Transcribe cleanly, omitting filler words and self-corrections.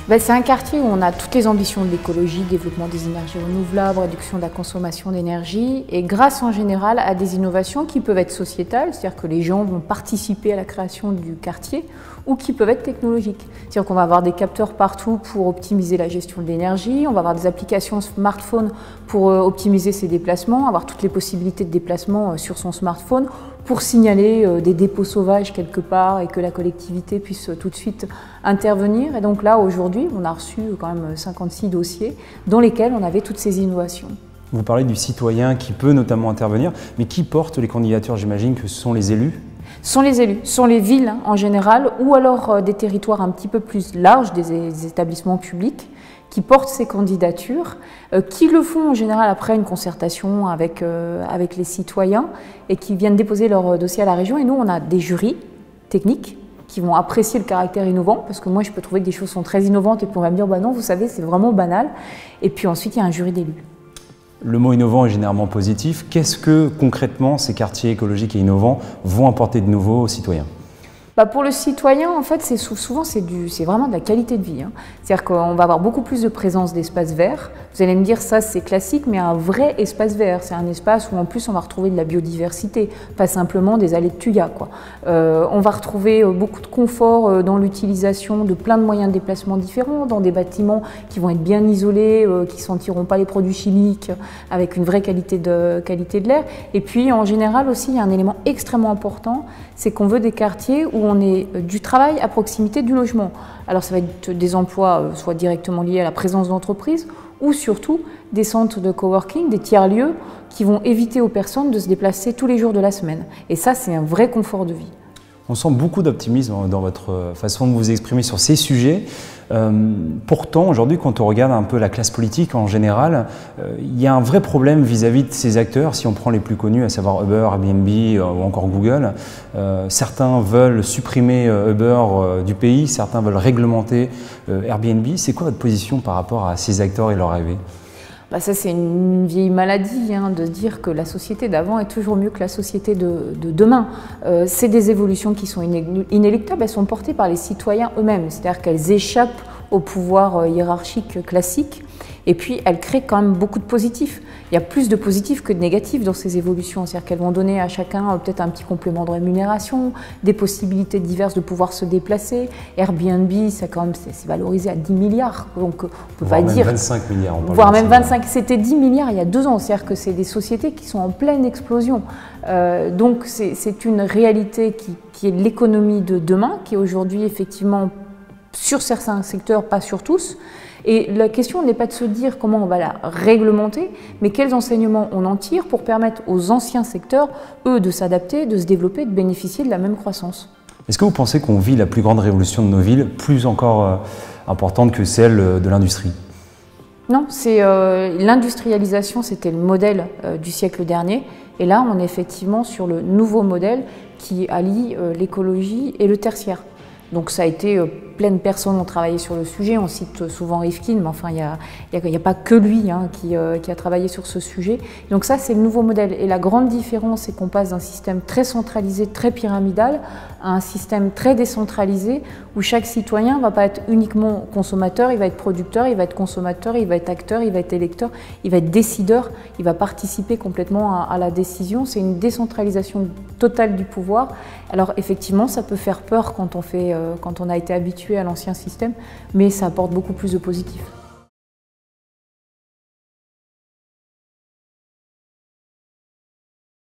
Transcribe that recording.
C'est un quartier où on a toutes les ambitions de l'écologie, développement des énergies renouvelables, réduction de la consommation d'énergie, et grâce en général à des innovations qui peuvent être sociétales, c'est-à-dire que les gens vont participer à la création du quartier, ou qui peuvent être technologiques. C'est-à-dire qu'on va avoir des capteurs partout pour optimiser la gestion de l'énergie, on va avoir des applications smartphone pour optimiser ses déplacements, avoir toutes les possibilités de déplacement sur son smartphone, pour signaler des dépôts sauvages quelque part et que la collectivité puisse tout de suite intervenir. Et donc là, aujourd'hui, on a reçu quand même 56 dossiers dans lesquels on avait toutes ces innovations. Vous parlez du citoyen qui peut notamment intervenir, mais qui porte les candidatures? J'imagine que ce sont les élus? Ce sont les élus, ce sont les villes en général, ou alors des territoires un petit peu plus larges, des établissements publics, qui portent ces candidatures, qui le font en général après une concertation avec les citoyens et qui viennent déposer leur dossier à la région. Et nous, on a des jurys techniques qui vont apprécier le caractère innovant, parce que moi, je peux trouver que des choses sont très innovantes et puis on va me dire, bah non, vous savez, c'est vraiment banal. Et puis ensuite, il y a un jury d'élus. Le mot innovant est généralement positif. Qu'est-ce que concrètement ces quartiers écologiques et innovants vont apporter de nouveau aux citoyens? Pour le citoyen, en fait, souvent c'est vraiment de la qualité de vie. C'est-à-dire qu'on va avoir beaucoup plus de présence d'espaces verts. Vous allez me dire, ça c'est classique, mais un vrai espace vert, c'est un espace où en plus on va retrouver de la biodiversité, pas simplement des allées de tuya, quoi. On va retrouver beaucoup de confort dans l'utilisation de plein de moyens de déplacement différents, dans des bâtiments qui vont être bien isolés, qui ne sentiront pas les produits chimiques, avec une vraie qualité de l'air. Et puis en général aussi, il y a un élément extrêmement important, c'est qu'on veut des quartiers où on ait du travail à proximité du logement. Alors ça va être des emplois soit directement liés à la présence d'entreprises ou surtout des centres de coworking, des tiers-lieux qui vont éviter aux personnes de se déplacer tous les jours de la semaine. Et ça, c'est un vrai confort de vie. On sent beaucoup d'optimisme dans votre façon de vous exprimer sur ces sujets. Pourtant, aujourd'hui, quand on regarde un peu la classe politique en général, il y a un vrai problème vis-à-vis de ces acteurs. Si on prend les plus connus, à savoir Uber, Airbnb ou encore Google, certains veulent supprimer Uber du pays, certains veulent réglementer Airbnb. C'est quoi votre position par rapport à ces acteurs et leur arrivée ? Ça, c'est une vieille maladie de se dire que la société d'avant est toujours mieux que la société de demain. C'est des évolutions qui sont inéluctables, elles sont portées par les citoyens eux-mêmes, c'est-à-dire qu'elles échappent au pouvoir hiérarchique classique et puis elles créent quand même beaucoup de positifs. Il y a plus de positifs que de négatifs dans ces évolutions, c'est-à-dire qu'elles vont donner à chacun peut-être un petit complément de rémunération, des possibilités diverses de pouvoir se déplacer. Airbnb, c'est valorisé à 10 milliards, donc on peut pas dire… 25 milliards. Voire même 25, c'était 10 milliards il y a 2 ans, c'est-à-dire que c'est des sociétés qui sont en pleine explosion. Donc c'est une réalité qui est l'économie de demain, qui est aujourd'hui effectivement sur certains secteurs, pas sur tous. Et la question n'est pas de se dire comment on va la réglementer, mais quels enseignements on en tire pour permettre aux anciens secteurs, eux, de s'adapter, de se développer, de bénéficier de la même croissance. Est-ce que vous pensez qu'on vit la plus grande révolution de nos villes, plus encore importante que celle de l'industrie? Non, l'industrialisation, c'était le modèle du siècle dernier. Et là, on est effectivement sur le nouveau modèle qui allie l'écologie et le tertiaire. Donc ça a été, plein de personnes ont travaillé sur le sujet, on cite souvent Rifkin, mais enfin il n'y a pas que lui qui a travaillé sur ce sujet. Donc ça c'est le nouveau modèle et la grande différence c'est qu'on passe d'un système très centralisé, très pyramidal, à un système très décentralisé où chaque citoyen ne va pas être uniquement consommateur, il va être producteur, il va être consommateur, il va être acteur, il va être électeur, il va être décideur, il va participer complètement à la décision. C'est une décentralisation totale du pouvoir. Alors effectivement ça peut faire peur quand on a été habitué à l'ancien système, mais ça apporte beaucoup plus de positif.